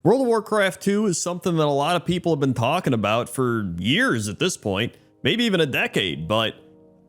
World of Warcraft 2 is something that a lot of people have been talking about for years at this point, maybe even a decade, but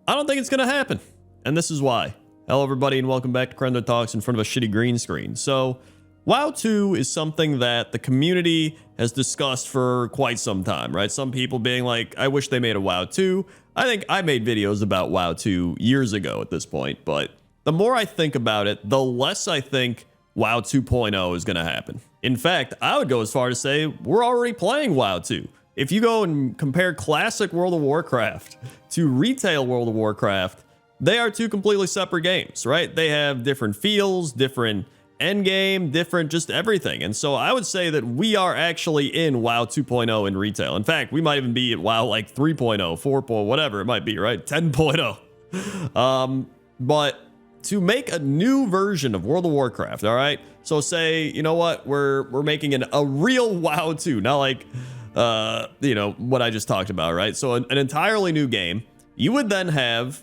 I don't think it's going to happen. And this is why. Hello, everybody, and welcome back to Crendor Talks in front of a shitty green screen. So, WoW 2 is something that the community has discussed for quite some time, right? Some people being like, I wish they made a WoW 2. I think I made videos about WoW 2 years ago at this point, but the more I think about it, the less I think WoW 2.0 is going to happen. In fact, I would go as far to say we're already playing WoW 2. If you go and compare classic World of Warcraft to retail World of Warcraft, they are two completely separate games, right? They have different feels, different endgame, different just everything. And so I would say that we are actually in WoW 2.0 in retail. In fact, we might even be at WoW like 3.0, 4.0, whatever it might be, right? 10.0. But to make a new version of World of Warcraft, all right? So say, you know what? We're making a real WoW 2, not like, you know, what I just talked about, right? So an entirely new game. You would then have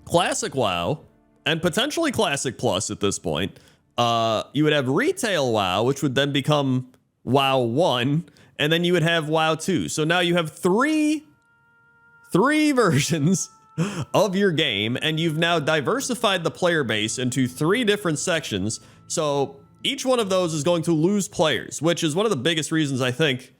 Classic WoW and potentially Classic Plus at this point. You would have Retail WoW, which would then become WoW 1, and then you would have WoW 2. So now you have three versions of your game, and you've now diversified the player base into 3 different sections. So each one of those is going to lose players, which is one of the biggest reasons I think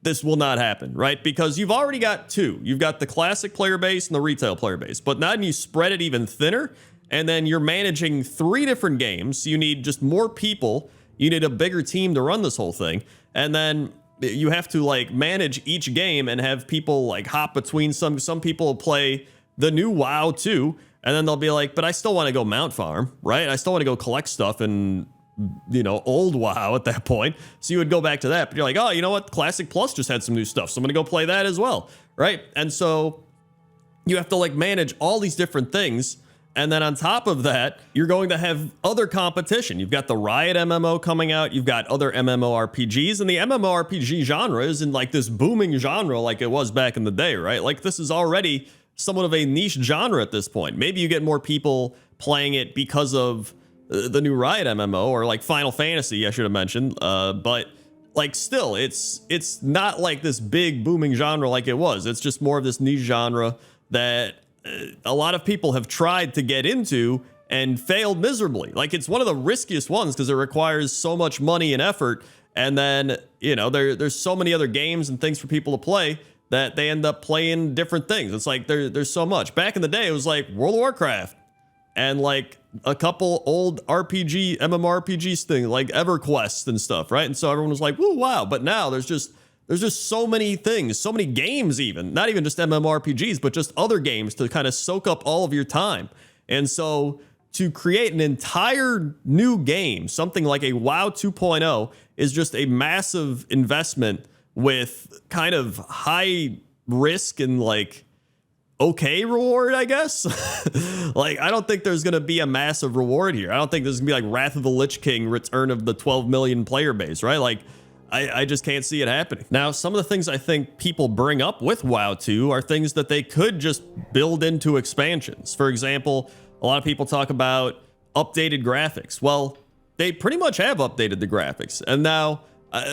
this will not happen, right? Because you've already got 2. You've got the classic player base and the retail player base, but now you spread it even thinner, and then you're managing 3 different games. So you need just more people. You need a bigger team to run this whole thing. And then you have to like manage each game and have people like hop between some people play the new WoW 2, and then they'll be like, but I still want to go mount farm, right? I still want to go collect stuff and, you know, old WoW at that point. So you would go back to that, but you're like, oh, you know what? Classic Plus just had some new stuff, so I'm going to go play that as well, right? And so you have to like manage all these different things. And then on top of that, you're going to have other competition. You've got the Riot MMO coming out. You've got other MMORPGs, and the MMORPG genre isn't like this booming genre like it was back in the day, right? Like this is already somewhat of a niche genre at this point. Maybe you get more people playing it because of the new Riot MMO or like Final Fantasy, I should have mentioned. But like still, it's not like this big booming genre like it was. It's just more of this niche genre that a lot of people have tried to get into and failed miserably. Like it's one of the riskiest ones because it requires so much money and effort. And then, you know, there's so many other games and things for people to play that they end up playing different things. It's like there's so much. Back in the day, it was like World of Warcraft and like a couple old MMORPGs thing, like EverQuest and stuff, right? And so everyone was like, woo, wow. But now there's just so many things, so many games even, not even just MMORPGs, but just other games to kind of soak up all of your time. And so to create an entire new game, something like a WoW 2.0 is just a massive investment with kind of high risk and like okay reward, I guess. Like, I don't think there's going to be a massive reward here. I don't think there's going to be like Wrath of the Lich King, Return of the 12 million player base, right? Like, I just can't see it happening. Now, some of the things I think people bring up with WoW 2 are things that they could just build into expansions. For example, a lot of people talk about updated graphics. Well, they pretty much have updated the graphics. And now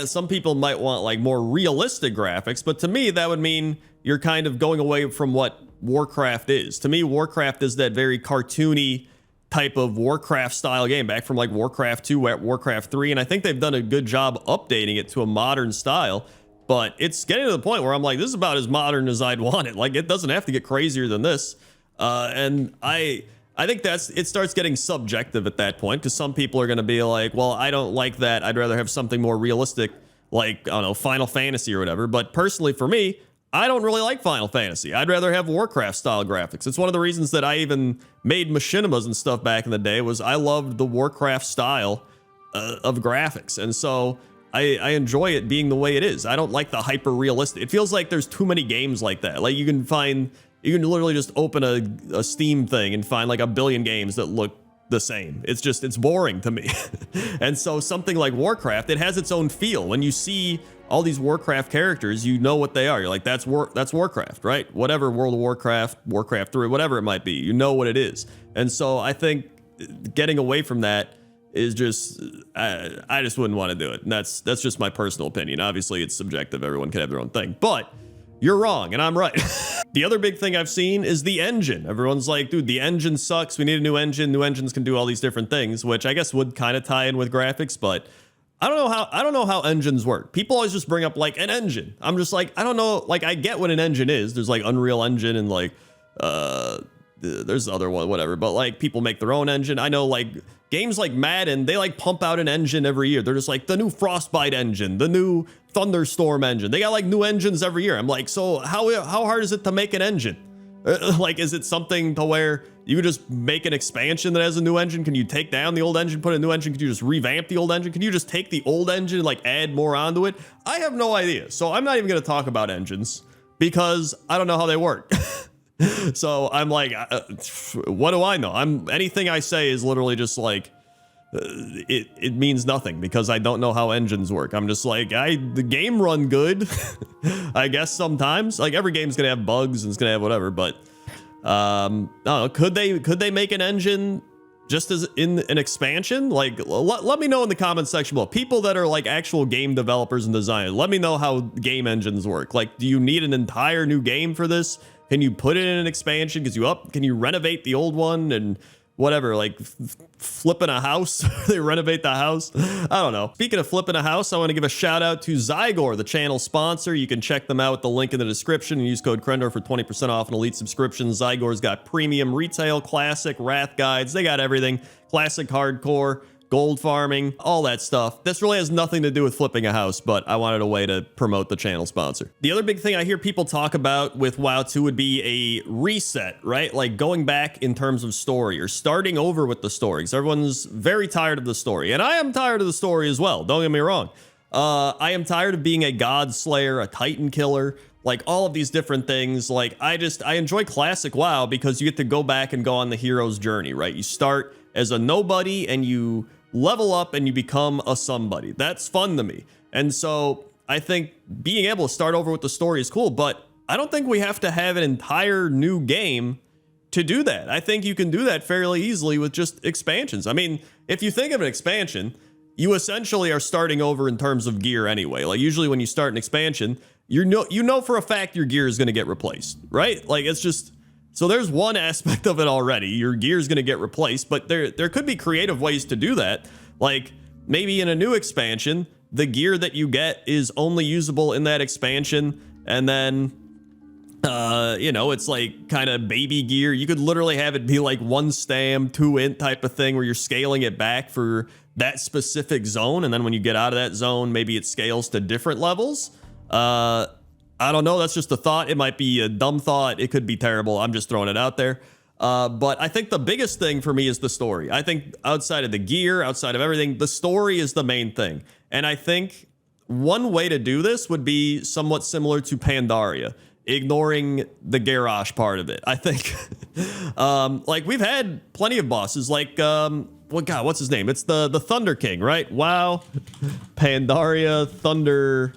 some people might want like more realistic graphics, but to me, that would mean you're kind of going away from what Warcraft is. To me, Warcraft is that very cartoony type of Warcraft style game back from like Warcraft 2 at Warcraft 3. And I think they've done a good job updating it to a modern style, but it's getting to the point where I'm like, this is about as modern as I'd want it. Like it doesn't have to get crazier than this. And I think it starts getting subjective at that point, because some people are going to be like, well, I don't like that. I'd rather have something more realistic, like, I don't know, Final Fantasy or whatever. But personally, for me, I don't really like Final Fantasy. I'd rather have Warcraft style graphics. It's one of the reasons that I even made machinimas and stuff back in the day, was I loved the Warcraft style of graphics. And so I enjoy it being the way it is. I don't like the hyper realistic. It feels like there's too many games like that. Like you can literally just open a Steam thing and find like a billion games that look the same. It's boring to me. And so something like Warcraft, it has its own feel. When you see all these Warcraft characters, you know what they are. You're like, that's Warcraft, right? Whatever, World of Warcraft, Warcraft 3, whatever it might be, you know what it is. And so I think getting away from that is just, I just wouldn't want to do it. And that's just my personal opinion. Obviously, it's subjective. Everyone can have their own thing. But you're wrong, and I'm right. The other big thing I've seen is the engine. Everyone's like, dude, the engine sucks. We need a new engine. New engines can do all these different things, which I guess would kind of tie in with graphics, but I don't know how engines work. People always just bring up like an engine. I'm just like, I don't know. Like, I get what an engine is. There's like Unreal Engine and like, there's other one, whatever. But like people make their own engine. I know like games like Madden, they like pump out an engine every year. They're just like the new Frostbite engine, the new Thunderstorm engine. They got like new engines every year. I'm like, so how hard is it to make an engine? Like, is it something to where you could just make an expansion that has a new engine? Can you take down the old engine, put a new engine? Can you just revamp the old engine? Can you just take the old engine and like add more onto it? I have no idea. So I'm not even going to talk about engines because I don't know how they work. So I'm like, what do I know? Anything I say is literally just like, it means nothing because I don't know how engines work. I'm just like, the game run good. I guess sometimes like every game's gonna have bugs and it's gonna have whatever, but I don't know, could they make an engine just as in an expansion? Like, let me know in the comment section below. People that are like actual game developers and designers, let me know how game engines work. Like, do you need an entire new game for this? Can you put it in an expansion? Can you renovate the old one and whatever, like flipping a house? They renovate the house? I don't know. Speaking of flipping a house, I want to give a shout out to Zygor, the channel sponsor. You can check them out with the link in the description and use code Crendor for 20% off an elite subscription. Zygor's got premium, retail, classic, wrath guides. They got everything. Classic, hardcore, gold farming, all that stuff. This really has nothing to do with flipping a house, but I wanted a way to promote the channel sponsor. The other big thing I hear people talk about with WoW 2 would be a reset, right? Like going back in terms of story or starting over with the story, because everyone's very tired of the story. And I am tired of the story as well. Don't get me wrong. I am tired of being a god slayer, a titan killer, like all of these different things. Like I enjoy classic WoW because you get to go back and go on the hero's journey, right? You start as a nobody and you level up and you become a somebody. That's fun to me. And so I think being able to start over with the story is cool, but I don't think we have to have an entire new game to do that. I think you can do that fairly easily with just expansions. I mean, if you think of an expansion, you essentially are starting over in terms of gear anyway. Like usually when you start an expansion, you know for a fact your gear is going to get replaced, right? Like it's just, so there's one aspect of it already. Your gear is going to get replaced, but there could be creative ways to do that. Like maybe in a new expansion, the gear that you get is only usable in that expansion. And then, you know, it's like kind of baby gear. You could literally have it be like 1 stam, 2 int type of thing where you're scaling it back for that specific zone. And then when you get out of that zone, maybe it scales to different levels. I don't know. That's just a thought. It might be a dumb thought. It could be terrible. I'm just throwing it out there. But I think the biggest thing for me is the story. I think outside of the gear, outside of everything, the story is the main thing. And I think one way to do this would be somewhat similar to Pandaria, ignoring the garage part of it. I think, like we've had plenty of bosses like, what's his name? It's the Thunder King, right? Wow. Pandaria, Thunder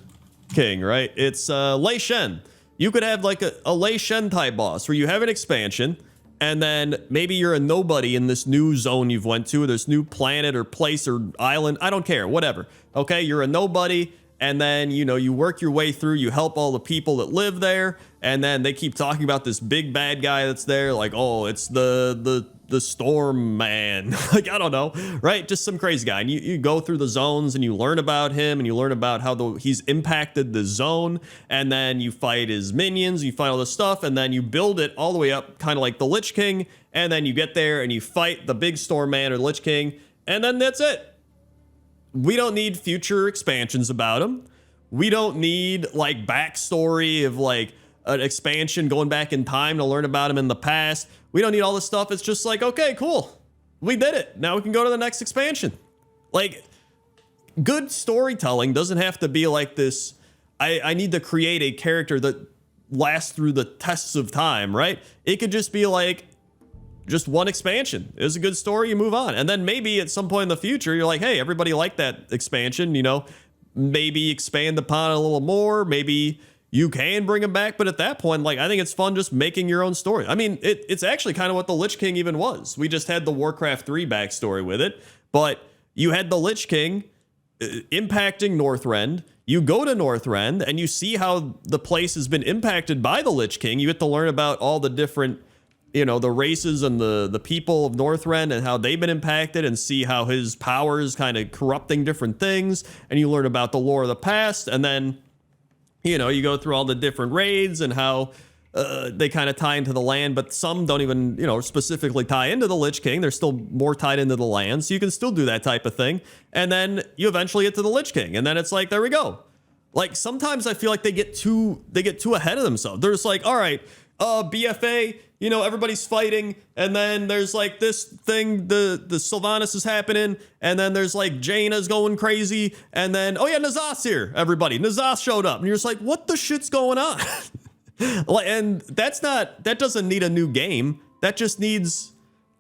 King, right? It's Lei Shen. You could have like a Lei Shen type boss where you have an expansion and then maybe you're a nobody in this new zone you've went to, or this new planet or place or island. I don't care, whatever. Okay, you're a nobody and then, you know, you work your way through, you help all the people that live there, and then they keep talking about this big bad guy that's there, like, oh, it's the Storm Man. Like, I don't know, right? Just some crazy guy. And you go through the zones and you learn about him and you learn about how he's impacted the zone, and then you fight his minions, you fight all this stuff, and then you build it all the way up, kind of like the Lich King, and then you get there and you fight the big Storm Man or the Lich King, and then that's it. We don't need future expansions about him. We don't need like backstory of like an expansion going back in time to learn about him in the past. We don't need all this stuff. It's just like, okay, cool. We did it. Now we can go to the next expansion. Like, good storytelling doesn't have to be like this. I need to create a character that lasts through the tests of time, right? It could just be like, just one expansion. It was a good story, you move on. And then maybe at some point in the future, you're like, hey, everybody liked that expansion, you know, maybe expand upon it a little more. Maybe you can bring them back. But at that point, like, I think it's fun just making your own story. I mean, it's actually kind of what the Lich King even was. We just had the Warcraft 3 backstory with it. But you had the Lich King impacting Northrend. You go to Northrend and you see how the place has been impacted by the Lich King. You get to learn about all the different, you know, the races and the people of Northrend and how they've been impacted, and see how his power is kind of corrupting different things. And you learn about the lore of the past, and then, you know, you go through all the different raids and how they kind of tie into the land, but some don't even, you know, specifically tie into the Lich King. They're still more tied into the land, so you can still do that type of thing. And then you eventually get to the Lich King, and then it's like, there we go. Like, sometimes I feel like they get too ahead of themselves. They're just like, all right, BFA, you know, everybody's fighting, and then there's like this thing, the Sylvanas is happening, and then there's like Jaina's going crazy, and then, oh yeah, N'Zoth's here, everybody. N'Zoth showed up, and you're just like, what the shit's going on? And that doesn't need a new game. That just needs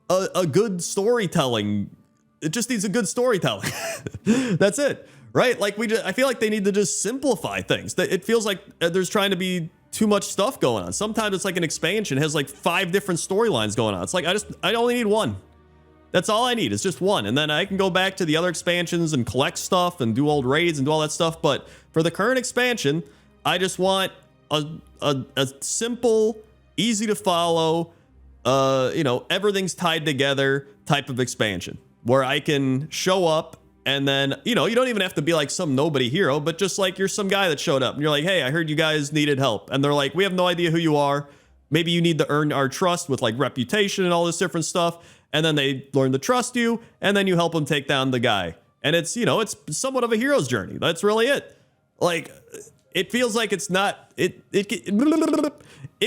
a good storytelling. It just needs a good storytelling. That's it, right? Like, I feel like they need to just simplify things. It feels like there's trying to be too much stuff going on. Sometimes it's like an expansion has like 5 different storylines going on. It's like, I only need one. That's all I need. It's just one. And then I can go back to the other expansions and collect stuff and do old raids and do all that stuff. But for the current expansion, I just want a simple, easy to follow, you know, everything's tied together type of expansion where I can show up, and then, you know, you don't even have to be like some nobody hero, but just like you're some guy that showed up and you're like, hey, I heard you guys needed help. And they're like, we have no idea who you are. Maybe you need to earn our trust with like reputation and all this different stuff. And then they learn to trust you, and then you help them take down the guy. And it's, you know, it's somewhat of a hero's journey. That's really it. Like, it feels like it's not, it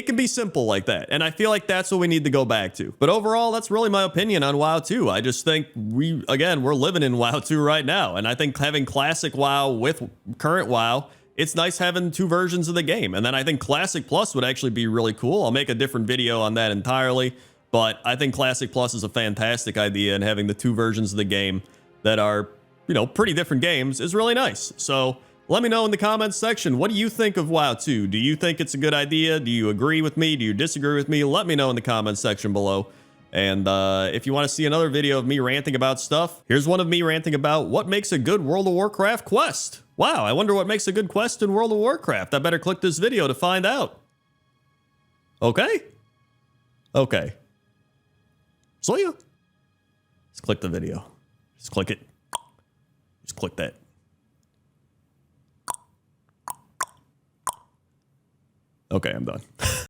can be simple like that. And I feel like that's what we need to go back to. But overall, that's really my opinion on WoW 2. I just think we're living in WoW 2 right now. And I think having classic WoW with current WoW, it's nice having 2 versions of the game. And then I think Classic Plus would actually be really cool. I'll make a different video on that entirely. But I think Classic Plus is a fantastic idea, and having the 2 versions of the game that are, you know, pretty different games is really nice. So let me know in the comments section, what do you think of WoW 2? Do you think it's a good idea? Do you agree with me? Do you disagree with me? Let me know in the comments section below. And if you want to see another video of me ranting about stuff, here's one of me ranting about what makes a good World of Warcraft quest. Wow, I wonder what makes a good quest in World of Warcraft. I better click this video to find out. Okay? Okay. So yeah. Just click the video. Just click it. Just click that. Okay, I'm done.